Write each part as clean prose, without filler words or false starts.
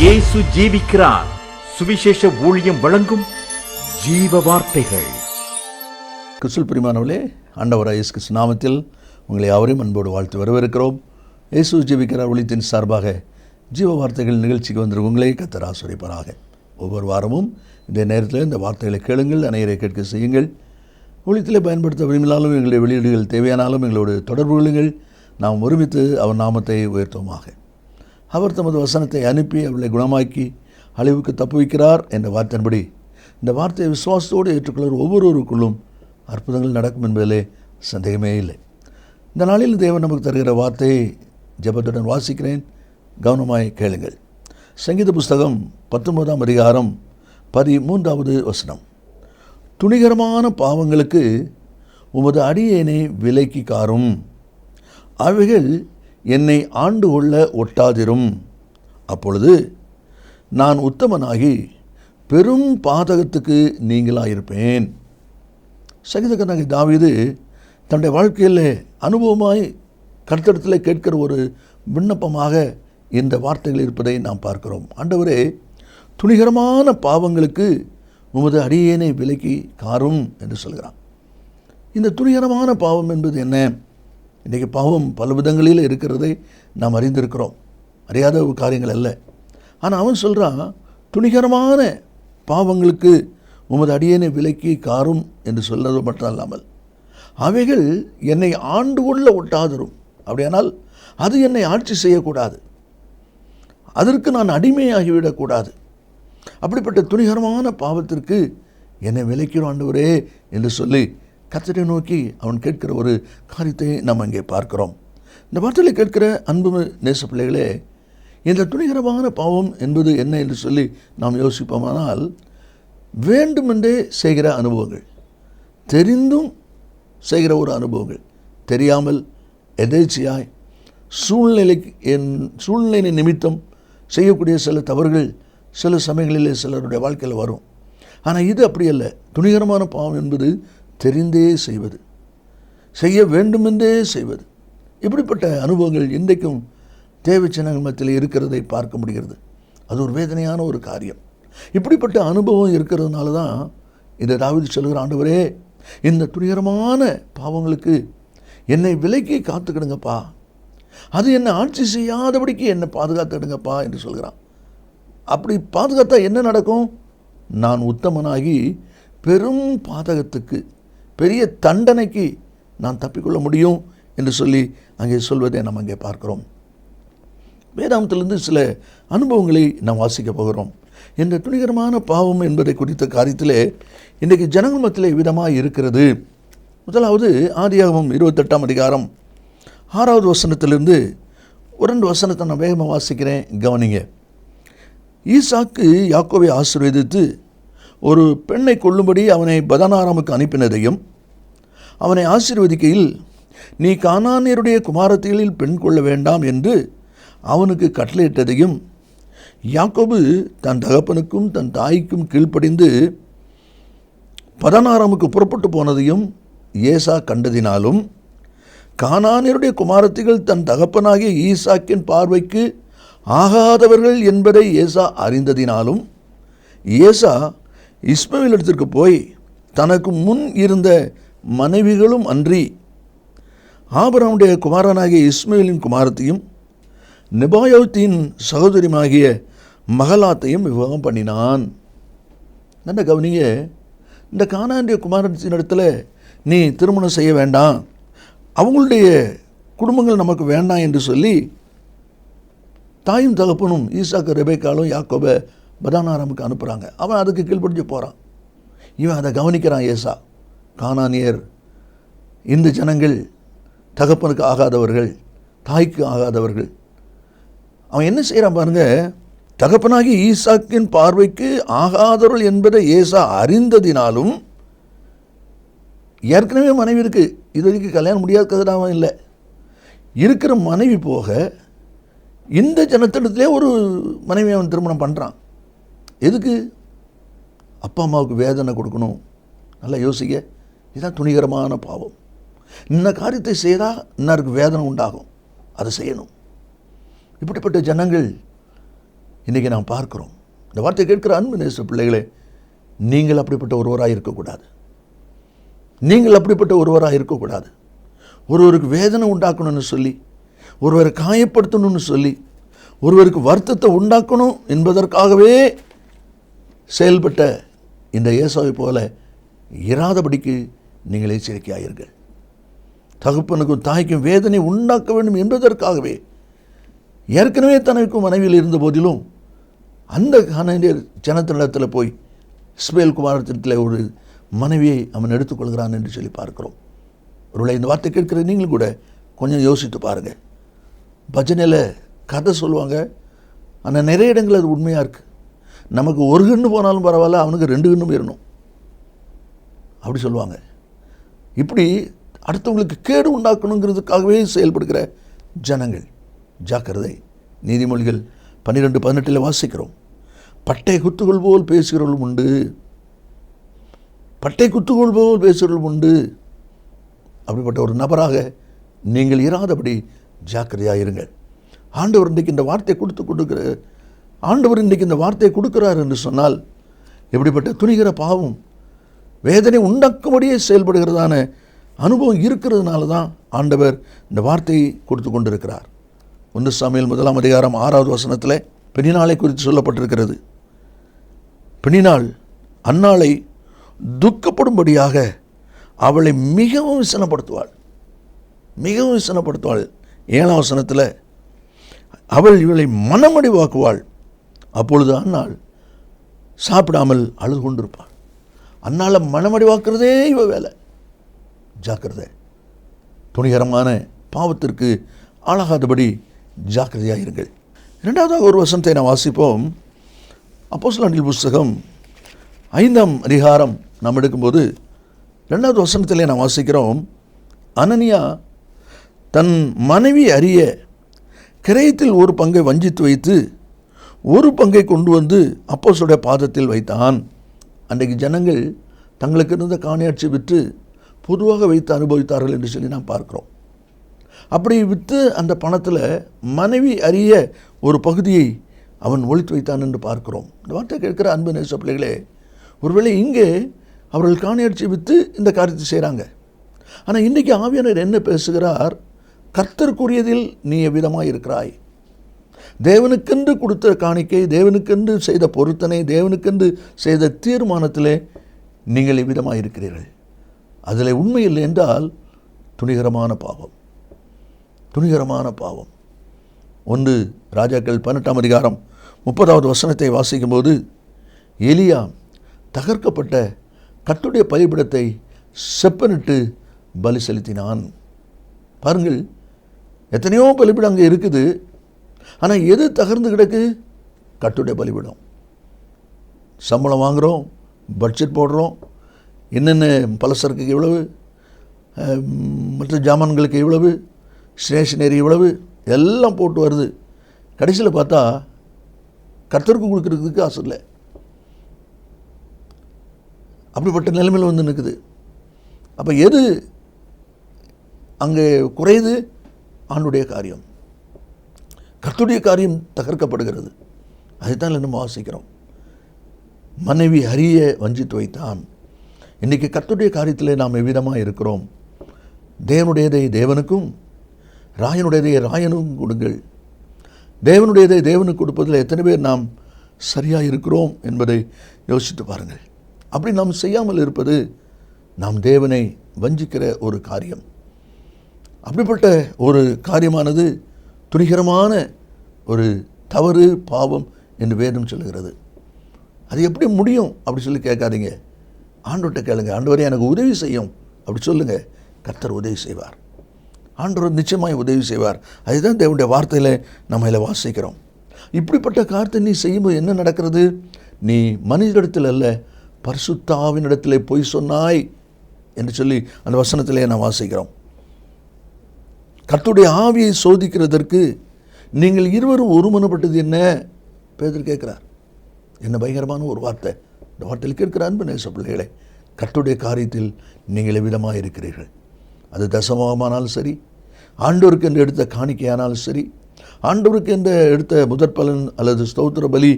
இயேசு ஜீவிக்கிறார். சுவிசேஷ ஊழியம் வழங்கும் ஜீவ வார்த்தைகள். கிறிஸ்துவில் பிரியமானவர்களே, ஆண்டவராகிய இயேசு கிறிஸ்து நாமத்தில் உங்களை யாவரையும் அன்போடு வாழ்த்து வரவேற்கிறோம். இயேசு ஜீவிக்கிறார் ஒளித்தின் சார்பாக ஜீவ வார்த்தைகள் நிகழ்ச்சிக்கு வந்திருக்கும் உங்களை கர்த்தர் ஆசீர்வதிப்பாராக. ஒவ்வொரு வாரமும் இந்த நேரத்தில் இந்த வார்த்தைகளை கேளுங்கள், அனைவரை கேட்க செய்யுங்கள். ஒளித்திலே பயன்படுத்த விரும்பினாலும் எங்களுடைய வெளியீடுகள் தேவையானாலும் எங்களோடு தொடர்பு கொள்ளுங்கள். நாம் ஒருமித்து அவர் நாமத்தை உயர்த்துவோமாக. அவர் தமது வசனத்தை அனுப்பி அவர்களை குணமாக்கி அழிவுக்கு தப்புவிக்கிறார் என்ற வார்த்தையின்படி இந்த வார்த்தையை விசுவாசத்தோடு ஏற்றுக்கொள்கிற ஒவ்வொருவருக்குள்ளும் அற்புதங்கள் நடக்கும் என்பதிலே சந்தேகமே இல்லை. இந்த நாளில் தேவன் நமக்கு தருகிற வார்த்தையை ஜெபத்துடன் வாசிக்கிறேன், கவனமாய் கேளுங்கள். சங்கீத புஸ்தகம் 19ஆம் அதிகாரம் 13வது வசனம். துணிகரமான பாவங்களுக்கு உமது அடியேனை விலைக்கு காரும், அவைகள் என்னை ஆண்டு கொள்ள ஒட்டாதிரும். அப்பொழுது நான் உத்தமனாகி பெரும் பாதகத்துக்கு நீங்களாயிருப்பேன். சங்கீதக்காரனாகிய தாவீது தன்னுடைய வாழ்க்கையில் அனுபவமாய் கர்த்தரிடத்தில் கேட்கிற ஒரு விண்ணப்பமாக இந்த வார்த்தைகள் இருப்பதை நாம் பார்க்கிறோம். ஆண்டவரே, துணிகரமான பாவங்களுக்கு உமது அடியேனை விலைக்கு காரும் என்று சொல்கிறான். இந்த துணிகரமான பாவம் என்பது என்ன? இன்றைக்கி பாவம் பல விதங்களில் இருக்கிறதை நாம் அறிந்திருக்கிறோம், அறியாத காரியங்கள் அல்ல. ஆனால் அவன் சொல்கிறான், துணிகரமான பாவங்களுக்கு உமது அடியேனை விலைக்கு காரும் என்று சொல்வது மட்டும் அல்லாமல் அவைகள் என்னை ஆண்டு கொள்ள ஒட்டாதரும். அப்படியானால் அது என்னை ஆட்சி செய்யக்கூடாது, அதற்கு நான் அடிமையாகிவிடக்கூடாது. அப்படிப்பட்ட துணிகரமான பாவத்திற்கு என்னை விலைக்கிறோம் ஆண்டவரே என்று சொல்லி கர்த்தரை நோக்கி அவன் கேட்கிற ஒரு காரியத்தை நாம் அங்கே பார்க்கிறோம். இந்த வார்த்தையில் கேட்கிற அன்பு நேச பிள்ளைகளே, இந்த துணிகரமான பாவம் என்பது என்ன என்று சொல்லி நாம் யோசிப்போமானால், வேண்டுமென்றே செய்கிற அனுபவங்கள், தெரிந்தும் செய்கிற ஒரு அனுபவங்கள், தெரியாமல் எதேச்சையாய் சூழ்நிலை நிமித்தம் செய்யக்கூடிய சில தவறுகள் சில சமயங்களிலே சிலருடைய வாழ்க்கையில் வரும். ஆனால் இது அப்படி அல்ல. துணிகரமான பாவம் என்பது தெரிந்தே செய்வது, செய்ய வேண்டுமென்றே செய்வது. இப்படிப்பட்ட அனுபவங்கள் இன்றைக்கும் தேவச்சனங்கள் மத்தியில் இருக்கிறதை பார்க்க முடிகிறது. அது ஒரு வேதனையான ஒரு காரியம். இப்படிப்பட்ட அனுபவம் இருக்கிறதுனால தான் இந்த தாவீது சொல்கிற, ஆண்டவரே, இந்த துணிகரமான பாவங்களுக்கு என்னை விலைக்கு காத்துக்கிடுங்கப்பா, அது என்னை ஆட்சி செய்யாதபடிக்கு என்னை பாதுகாத்துக்கிடுங்கப்பா என்று சொல்கிறான். அப்படி பாதுகாத்தா என்ன நடக்கும்? நான் உத்தமனாகி பெரும் பாதகத்துக்கு, பெரிய தண்டனைக்கு நான் தப்பிக்கொள்ள முடியும் என்று சொல்லி அங்கே சொல்வதை நாம் அங்கே பார்க்கிறோம். வேதாந்தத்திலிருந்து சில அனுபவங்களை நாம் வாசிக்க போகிறோம். இந்த துணிகரமான பாவம் என்பதை குறித்த காரியத்திலே இன்றைக்கு ஜனங்கள் மத்தியிலே விதமாக இருக்கிறது. முதலாவது ஆதியாகமம் 28ஆம் அதிகாரம் 6வது வசனத்திலிருந்து 2 வசனத்தை நான் வேகமாக வாசிக்கிறேன், கவனிங்க. ஈசாக்கு யாக்கோபை ஆசீர்வதித்து ஒரு பெண்ணை கொள்ளும்படி அவனை பதனாராமுக்கு அனுப்பினதையும், அவனை ஆசீர்வதிக்கையில் நீ கானானியருடைய குமாரத்திகளில் பெண் கொள்ள வேண்டாம் என்று அவனுக்கு கட்டளையிட்டதையும், யாக்கோபு தன் தகப்பனுக்கும் தன் தாய்க்கும் கீழ்ப்படிந்து பதனாராமுக்கு புறப்பட்டு போனதையும் ஏசா கண்டதினாலும், கானானியருடைய குமாரத்திகள் தன் தகப்பனாகிய ஈசாக்கின் பார்வைக்கு ஆகாதவர்கள் என்பதை ஏசா அறிந்ததினாலும், ஏசா இஸ்மவேலிடத்திற்கு போய் தனக்கு முன் இருந்த மனைவிகளும் அன்றி ஆபிரகாமுடைய குமாரனாகிய இஸ்மவேலின் குமாரத்தையும் நெபாயோத்தின் சகோதரியுமாகிய மகலாத்தையும் விவாகம் பண்ணினான். என்ன கவனிங்க, இந்த கானானிய குமாரத்தின் இடத்துல நீ திருமணம் செய்ய வேண்டாம், அவங்களுடைய குடும்பங்கள் நமக்கு வேண்டாம் என்று சொல்லி தாயும் தகப்பனும் ஈசாக்கு ரெபேக்காலும் யாக்கோபை பதானாராமுக்கு அனுப்புகிறாங்க. அவன் அதுக்கு கீழ்ப்படிஞ்சு போகிறான். இவன் அதை கவனிக்கிறான். ஏசா, கானானியர் இந்த ஜனங்கள் தகப்பனுக்கு ஆகாதவர்கள், தாய்க்கு ஆகாதவர்கள். அவன் என்ன செய்கிறான் பாருங்க, தகப்பனாகி ஈசாக்கின் பார்வைக்கு ஆகாதவர்கள் என்பதை ஏசா அறிந்ததினாலும், ஏற்கனவே மனைவி இருக்குது, இது வரைக்கும் கல்யாணம் முடியாத கதையாகவும் இல்லை, இருக்கிற மனைவி போக இந்த ஜனத்திடத்திலே ஒரு மனைவி அவன் திருமணம் பண்ணுறான். எதுக்கு? அப்பா அம்மாவுக்கு வேதனை கொடுக்கணும். நல்லா யோசிக்க. இதுதான் துணிகரமான பாவம். இந்த காரியத்தை செய்தால் இன்னாருக்கு வேதனை உண்டாகும், அதை செய்யணும். இப்படிப்பட்ட ஜனங்கள் இன்றைக்கி நாம் பார்க்கிறோம். இந்த வார்த்தை கேட்கிற அன்பு நேச பிள்ளைகளே, நீங்கள் அப்படிப்பட்ட ஒருவராக இருக்கக்கூடாது. நீங்கள் அப்படிப்பட்ட ஒருவராக இருக்கக்கூடாது. ஒருவருக்கு வேதனை உண்டாக்கணும்னு சொல்லி, ஒருவரை காயப்படுத்தணும்னு சொல்லி, ஒருவருக்கு வருத்தத்தை உண்டாக்கணும் என்பதற்காகவே செயல்பட்ட இந்த ஏசாவை போல இராதபடிக்கு நீங்கள் எச்சரிக்கையாயிருங்கள். தகப்பனுக்கும் தாய்க்கும் வேதனை உண்டாக்க வேண்டும் என்பதற்காகவே ஏற்கனவே தனக்கும் மனைவியில் இருந்த போதிலும் அந்த கனடியர் ஜனத்தினிடத்தில் போய் இஸ்மவேல் குமாரத்திடத்தில் ஒரு மனைவியை அவன் எடுத்துக்கொள்கிறான் என்று சொல்லி பார்க்கிறோம். ஒருவேளை இந்த வார்த்தை கேட்கிற நீங்களும் கூட கொஞ்சம் யோசித்து பாருங்கள். பஜனையில் கதை சொல்லுவாங்க, ஆனால் நிறைய இடங்கள் அது உண்மையாக இருக்குது. நமக்கு ஒரு கண்ணு போனாலும் பரவாயில்ல, அவனுக்கு 2 கண்ணும் ஏறணும் அப்படி சொல்லுவாங்க. இப்படி அடுத்தவங்களுக்கு கேடு உண்டாக்கணுங்கிறதுக்காகவே செயல்படுகிற ஜனங்கள் ஜாக்கிரதை. நீதிமொழிகள் 12:18 வாசிக்கிறோம், பட்டை குத்துகள் போல் பேசுகிறவர்களும் உண்டு, பட்டை குத்துகள் போல் பேசுகிறவர்களும் உண்டு. அப்படிப்பட்ட ஒரு நபராக நீங்கள் இராதபடி ஜாக்கிரதையாக இருங்கள். ஆண்டவர் இன்றைக்கு இந்த வார்த்தை ஆண்டவர் இன்றைக்கு இந்த வார்த்தையை கொடுக்கிறார் என்று சொன்னால், எப்படிப்பட்ட துணிகிற பாவம் வேதனை உண்டாக்கும்படியே செயல்படுகிறதான அனுபவம் இருக்கிறதுனால தான் ஆண்டவர் இந்த வார்த்தையை கொடுத்து கொண்டிருக்கிறார். 1 சாமுவேல் 1:6 பெண்ணினாளை குறித்து சொல்லப்பட்டிருக்கிறது. பெண்ணினாள் அன்னாளை துக்கப்படும்படியாக அவளை மிகவும் விசனப்படுத்துவாள். 7 அவள் இவளை மனமடிவாக்குவாள். அப்பொழுது அன்னாள் சாப்பிடாமல் அழுது கொண்டிருப்பாள். அன்னாளை மனமடிவாக்குறதே இவ வேலை. ஜாக்கிரதை. துணிகரமான பாவத்திற்கு ஆளாகாதபடி ஜாக்கிரதையாக இருங்கள். 2வது ஒரு வசனத்தை நாம் வாசிப்போம். அப்போஸ்தலர்கள் புஸ்தகம் 5ஆம் அதிகாரம் நாம் எடுக்கும்போது 2வது வசனத்திலே நாம் வாசிக்கிறோம், அனனியா தன் மனைவி அறிய கிரயத்தில் ஒரு பங்கை வஞ்சித்து வைத்து ஒரு பங்கை கொண்டு வந்து அப்போஸ்தலருடைய பாதத்தில் வைத்தான். அன்றைக்கு ஜனங்கள் தங்களுக்கு இருந்த காணியாட்சி விற்று பொதுவாக வைத்து அனுபவித்தார்கள் என்று சொல்லி நாம் பார்க்கிறோம். அப்படி விற்று அந்த பணத்தில் மனைவி அறிய ஒரு பகுதியை அவன் ஒழித்து வைத்தான் என்று பார்க்கிறோம். இந்த வார்த்தை கேட்கிற அன்பு நேச பிள்ளைகளே, ஒருவேளை இங்கே அவர்கள் காணியாட்சி விற்று இந்த காரியத்தை செய்கிறாங்க. ஆனால் இன்றைக்கி ஆவியானவர் என்ன பேசுகிறார்? கர்த்தருக்குரியதில் நீ எவ்விதமாக இருக்கிறாய்? தேவனுக்கென்று கொடுத்த காணிக்கை, தேவனுக்கென்று செய்த பொருத்தனை, தேவனுக்கென்று செய்த தீர்மானத்திலே நீங்கள் எவ்விதமாக இருக்கிறீர்கள்? அதில் உண்மை இல்லை என்றால் துணிகரமான பாவம். 1 ராஜாக்கள் 18ஆம் அதிகாரம் 30வது வசனத்தை வாசிக்கும்போது, எலியா தகர்க்கப்பட்ட கர்த்தருடைய பலிபீடத்தை செப்பனிட்டு பலி செலுத்தினான். பாருங்கள், எத்தனையோ பலிபீடம் அங்கே இருக்குது. ஆனால் எது தகர்ந்து கிடக்கு? கர்த்தருடைய பலிபீடம். சம்பளம் வாங்குகிறோம், பட்ஜெட் போடுறோம், என்னென்ன பலசரக்குக்கு இவ்வளவு, மற்ற ஜாமான்களுக்கு இவ்வளவு, ஸ்டேஷனரி இவ்வளவு, எல்லாம் போட்டு வருது. கடைசியில் பார்த்தா கர்த்தருக்கு கொடுக்கறதுக்கு ஆசை இல்லை. அப்படிப்பட்ட நிலைமையில் வந்து நிற்குது. அப்போ எது அங்கே குறையுது? ஆண்டுடைய காரியம், கர்த்தருடைய காரியம் தகர்க்கப்படுகிறது. அதைத்தான் நம்ம வாசிக்கிறோம். மனைவி அறிய வஞ்சித்து வைத்தான். இன்றைக்கி கர்த்தருடைய காரியத்தில் நாம் எவ்விதமாக இருக்கிறோம்? தேவனுடையதை தேவனுக்கும், ராயனுடையதை ராயனுக்கும் கொடுங்கள். தேவனுடையதை தேவனுக்கு கொடுப்பதில் எத்தனை பேர் நாம் சரியாக இருக்கிறோம் என்பதை யோசித்து பாருங்கள். அப்படி நாம் செய்யாமல் இருப்பது நாம் தேவனை வஞ்சிக்கிற ஒரு காரியம். அப்படிப்பட்ட ஒரு காரியமானது துணிகரமான ஒரு தவறு, பாவம் என்று வேதம் சொல்லுகிறது. அது எப்படி முடியும் அப்படி சொல்லி கேட்காதீங்க. ஆண்டவர்கிட்ட கேளுங்க, ஆண்டவரே எனக்கு உதவி செய்யும் அப்படி சொல்லுங்கள். கர்த்தர் உதவி செய்வார். ஆண்டவர் நிச்சயமாய் உதவி செய்வார். அதுதான் தேவனுடைய வார்த்தையில் நம்ம இதில் வாசிக்கிறோம். இப்படிப்பட்ட காரியத்தை நீ செய்யும்போது என்ன நடக்கிறது? நீ மனிதனிடத்தில் அல்ல, பரிசுத்த ஆவியினிடத்திலே பொய் சொன்னாய் என்று சொல்லி அந்த வசனத்திலே நான் வாசிக்கிறோம். கர்த்தருடைய ஆவியை சோதிக்கிறதற்கு நீங்கள் இருவரும் ஒருமனப்பட்டது என்ன? பேதுரு கேட்கிறார். என்ன பயங்கரமான ஒரு வார்த்தை! இந்த வார்த்தையில் கேட்கிற அன்பு நேச பிள்ளைகளே, கர்த்தருடைய காரியத்தில் நீங்கள் எவ்விதமாக இருக்கிறீர்கள்? அது தசமமானாலும் சரி, ஆண்டோருக்கு என்று எடுத்த காணிக்கையானாலும் சரி, ஆண்டவருக்கு என்ற எடுத்த முதற் பலன் அல்லது ஸ்தோத்திர பலி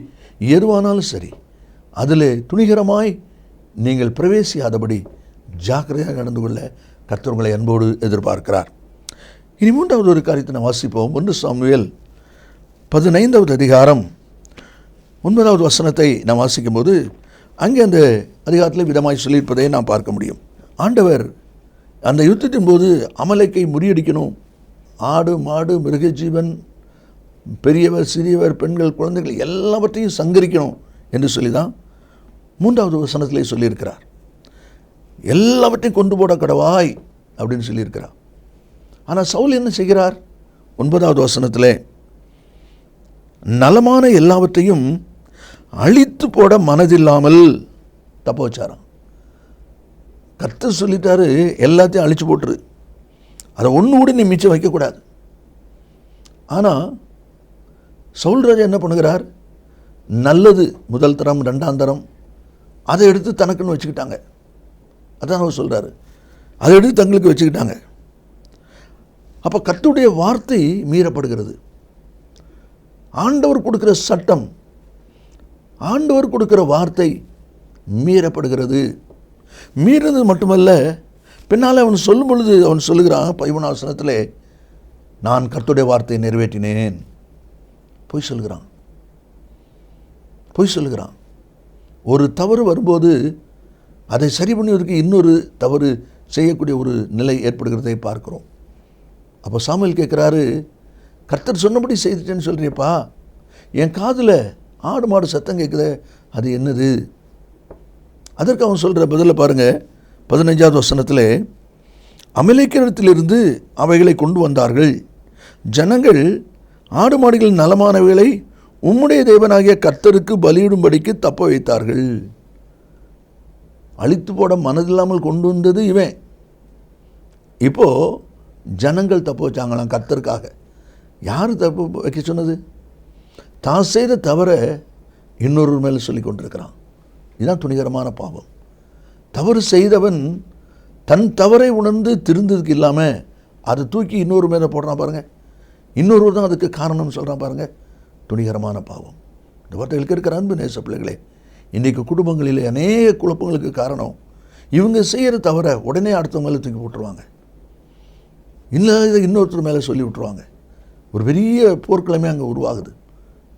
எதுவானாலும் சரி, அதில் துணிகரமாய் நீங்கள் பிரவேசியாதபடி ஜாக்கிரதையாக நடந்து கொள்ள கர்த்தர் உங்களை அன்போடு எதிர்பார்க்கிறார். இனி மூன்றாவது ஒரு காரியத்தை நான் வாசிப்போம். 1 சாமுவேல் 15வது அதிகாரம் 9வது வசனத்தை நாம் வாசிக்கும் போது அங்கே அந்த அதிகாரத்தில் விதமாய் சொல்லியிருப்பதை நாம் பார்க்க முடியும். ஆண்டவர் அந்த யுத்தத்தின் போது அமலேக்கை முறியடிக்கணும், ஆடு மாடு மிருக ஜீவன் பெரியவர் சிறியவர் பெண்கள் குழந்தைகள் எல்லாவற்றையும் சங்கரிக்கணும் என்று சொல்லி தான் 3வது வசனத்திலே சொல்லியிருக்கிறார். எல்லாவற்றையும் கொண்டு போட கடவாய் அப்படின்னு சொல்லியிருக்கிறார். ஆனால் சவுல் என்ன செய்கிறார்? 9வது வசனத்தில் நலமான எல்லாவற்றையும் அழித்து போட மனதில்லாமல் தப்ப வச்சாராம். கர்த்தர் சொல்லிட்டாரு, எல்லாத்தையும் அழிச்சு போட்டுரு, அதை ஒன்று கூட நீ மிச்சம் வைக்கக்கூடாது. ஆனால் சவுல் ராஜா என்ன பண்ணுகிறார்? நல்லது முதல் தரம் 2ஆம் தரம் அதை எடுத்து தனக்குன்னு வச்சுக்கிட்டாங்க. அதான் அவர் சொல்கிறாரு, அதை எடுத்து தங்களுக்கு வச்சுக்கிட்டாங்க. அப்போ கர்த்தருடைய வார்த்தை மீறப்படுகிறது. ஆண்டவர் கொடுக்கிற சட்டம், ஆண்டவர் கொடுக்கிற வார்த்தை மீறப்படுகிறது. மீறினது மட்டுமல்ல, பின்னால் அவன் சொல்லும் பொழுது அவன் சொல்லுகிறான் 13வது வசனத்தில், நான் கர்த்தருடைய வார்த்தையை நிறைவேற்றினேன். பொய் சொல்கிறான், பொய் சொல்கிறான். ஒரு தவறு வரும்போது அதை சரி பண்ணுவதற்கு இன்னொரு தவறு செய்யக்கூடிய ஒரு நிலை ஏற்படுகிறதை பார்க்கிறோம். அப்போ சாமுவேல் கேட்குறாரு, கர்த்தர் சொன்னபடி செய்துட்டேன்னு சொல்கிறியப்பா, என் காதில் ஆடு மாடு சத்தம் கேட்குது, அது என்னது? அதற்கு அவன் சொல்கிற பதிலை பாருங்கள். 15வது வசனத்தில், அமலேக்கியரிடத்திலிருந்து அவைகளை கொண்டு வந்தார்கள். ஜனங்கள் ஆடு மாடுகளின் நலமானவைகளை உம்முடைய தேவனாகிய கர்த்தருக்கு பலியிடும்படிக்கு தப்ப வைத்தார்கள். அழித்து போட மனதில்லாமல் கொண்டு வந்தது இவன். இப்போது ஜனங்கள் தப்பு வச்சாங்களாம் கர்த்தருக்காக. யார் தப்பு வைக்க சொன்னது? தான் செய்த தவற இன்னொரு மேலே சொல்லி கொண்டிருக்கிறான். இதுதான் துணிகரமான பாவம். தவறு செய்தவன் தன் தவறை உணர்ந்து திருந்ததுக்கு இல்லாமல் அதை தூக்கி இன்னொரு மேலே போடுறான் பாருங்கள். இன்னொரு தான் அதுக்கு காரணம்னு சொல்கிறான் பாருங்கள். துணிகரமான பாவம். இந்த வார்த்தைகளுக்கு இருக்கிற அன்பு நேச பிள்ளைகளே, இன்றைக்கு குடும்பங்களில் அநேக குழப்பங்களுக்கு காரணம் இவங்க செய்கிற தவிர உடனே அடுத்தவங்க மேலே தூக்கி போட்டுருவாங்க, இல்லை இதை இன்னொருத்தர் மேலே சொல்லி விட்டுருவாங்க. ஒரு பெரிய போர்க்கிழமை அங்கே உருவாகுது.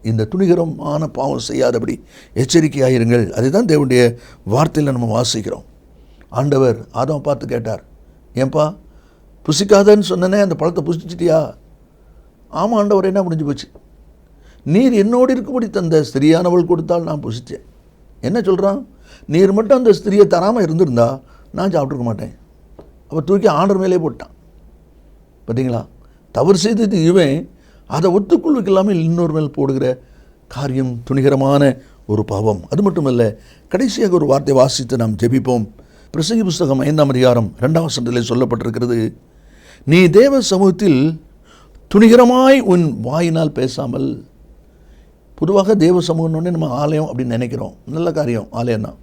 இந்த துணிகரமான பாவம் செய்யாதபடி எச்சரிக்கையாயிருங்கள். அதுதான் தேவனுடைய வார்த்தையில் நம்ம வாசிக்கிறோம். ஆண்டவர் ஆதாம் பார்த்து கேட்டார், ஏன்பா புசிக்காதன்னு சொன்னனே, அந்த பழத்தை புசிச்சிட்டியா? ஆமாம் ஆண்டவர், என்ன முடிஞ்சு போச்சு? நீர் என்னோடு இருக்கும்படி தந்த ஸ்திரியானவள் கொடுத்தால் நான் புசித்தேன். என்ன சொல்கிறான்? நீர் மட்டும் அந்த ஸ்திரியை தராமல் இருந்திருந்தா நான் சாப்பிட்ருக்க மாட்டேன். அப்போ தூக்கி ஆண்டர் மேலே போட்டான். பார்த்தீங்களா? தவறு செய்தது இவன், அதை ஒத்துக்கொள்ளுக்கு இல்லாமல் இன்னொரு மேல் போடுகிற காரியம் துணிகரமான ஒரு பாவம். அது மட்டுமல்ல, கடைசியாக ஒரு வார்த்தை வாசித்து நாம் ஜெபிப்போம். பிரசங்கி புஸ்தகம் 5ஆம் அதிகாரம் 2ஆம் வசனத்திலே சொல்லப்பட்டிருக்கிறது, நீ தேவ சமூகத்தில் துணிகரமாய் உன் வாயினால் பேசாமல். பொதுவாக தேவ சமூகம்னு நம்ம ஆலயம் அப்படின்னு நினைக்கிறோம், நல்ல காரியம் ஆலயம் தான்.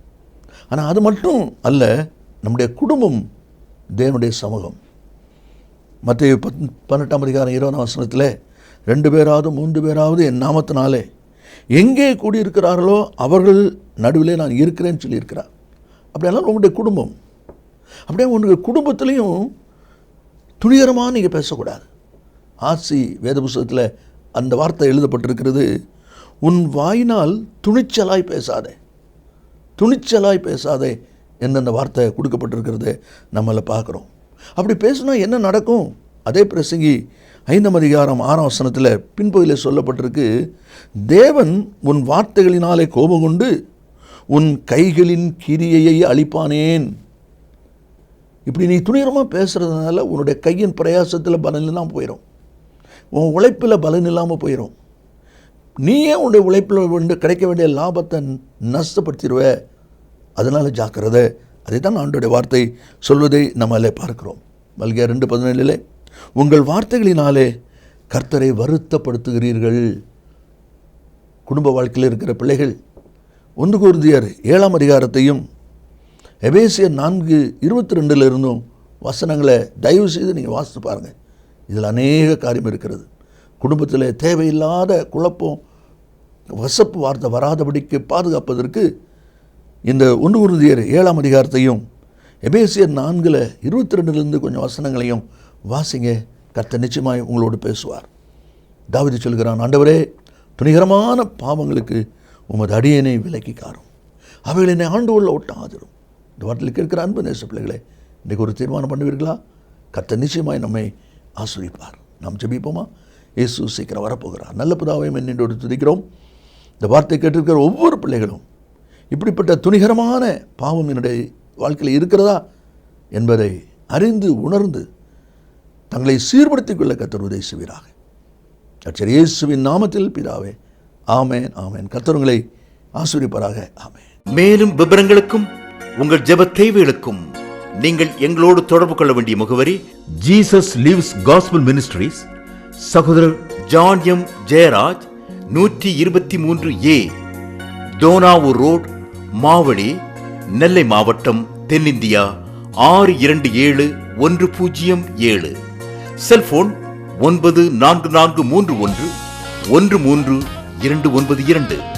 ஆனால் அது மட்டும் அல்ல, நம்முடைய குடும்பம் தேவனுடைய சமூகம். மத்தேயு 18ஆம் அதிகாரம் 20ஆம் வசனத்தில், 2 பேராவது 3 பேராவது என் நாமத்தினாலே எங்கே கூடியிருக்கிறார்களோ அவர்கள் நடுவிலே நான் இருக்கிறேன்னு சொல்லியிருக்கிறார். அப்படியெல்லாம் உங்களுடைய குடும்பம். அப்படியே உங்களுடைய குடும்பத்திலையும் துணிகரமாக நீங்கள் பேசக்கூடாது. ஆசி வேத புஸ்தகத்தில் அந்த வார்த்தை எழுதப்பட்டிருக்கிறது, உன் வாயினால் துணிச்சலாய் பேசாதே, துணிச்சலாய் பேசாதே என்று அந்த வார்த்தை கொடுக்கப்பட்டிருக்கிறது நம்மளை பார்க்குறோம். அப்படி பேசினா என்ன நடக்கும்? அதே பிரசங்கி 5ஆம் அதிகாரம் 6ஆம் வசனத்தில் பின்பகுதியில் சொல்லப்பட்டிருக்கு, தேவன் உன் வார்த்தைகளினாலே கோபம் கொண்டு உன் கைகளின் கிரியையை அழிப்பானேன். இப்படி நீ துணிகரமாக பேசுகிறதுனால உன்னுடைய கையின் பிரயாசத்தில் பலன் இல்லாமல் போயிடும், உன் உழைப்பில் பலன் இல்லாமல் போயிடும். நீயே உன்னுடைய உழைப்பில் கிடைக்க வேண்டிய லாபத்தை நஷ்டப்படுத்திடுவ. அதனால் ஜாக்கிரதை. அதை தான் ஆண்டோடைய வார்த்தை சொல்வதை நம்மளே பார்க்கிறோம். மல்கியா 2:17, உங்கள் வார்த்தைகளினாலே கர்த்தரை வருத்தப்படுத்துகிறீர்கள். குடும்ப வாழ்க்கையில் இருக்கிற பிள்ளைகள் 1 கொரிந்தியர் 7ஆம் அதிகாரத்தையும் எபேசியர் 4:22 வசனங்களை தயவு செய்து நீங்கள் வாசித்து பாருங்கள். இதில் அநேக காரியம் இருக்கிறது. குடும்பத்தில் தேவையில்லாத குழப்பம், வசப்பு வார்த்தை வராதபடிக்கு பாதுகாப்பதற்கு இந்த 1 கொரிந்தியர் 7ஆம் அதிகாரத்தையும் எபேசியர் 4:22 கொஞ்சம் வசனங்களையும் வாசிங்க. கர்த்தர் நிச்சயமாய் உங்களோடு பேசுவார். தாவீது சொல்கிறான், ஆண்டவரே, துணிகரமான பாவங்களுக்கு உமது அடியேனை விலக்கி காரும், அவைகளை என்னை ஆண்டு உள்ள ஒட்டாதிரும். இந்த வார்த்தையில் கேட்கிற அன்பு நேச பிள்ளைகளே, இன்றைக்கு ஒரு தீர்மானம் பண்ணுவீர்களா? கர்த்தர் நிச்சயமாய் நம்மை ஆசீர்வதிப்பார். நாம் ஜெபிப்போமா? இயேசு சீக்கிரம் வரப்போகிறார். நல்ல பிதாவை என்னோடு துதிக்கிறோம். இந்த வார்த்தை கேட்டிருக்கிற ஒவ்வொரு பிள்ளைகளும் இப்படிப்பட்ட துணிகரமான பாவம் என்னுடைய வாழ்க்கையில் இருக்கிறதா என்பதை அறிந்து உணர்ந்து தங்களை சீர்படுத்திக் கொள்ள கர்த்தர் உதவி செய்வீராக. கர்த்தர் இயேசுவின் நாமத்தில் பிதாவே, ஆமென், ஆமென். கர்த்தர் உங்களை ஆசீர்வதிப்பாராக. ஆமென். மேலும் விவரங்களுக்கும் உங்கள் ஜெப தேவைகளுக்கும் நீங்கள் எங்களோடு தொடர்பு கொள்ள வேண்டிய முகவரி ஜீசஸ் லிவ்ஸ் காஸ்பல் மினிஸ்ட்ரீஸ், சகோதரர் John M Jeyaraj, 123A Thonavur road, Mavadi, Nellai மாவட்டம், தென்னிந்தியா 627107. செல்போன் 9443113292.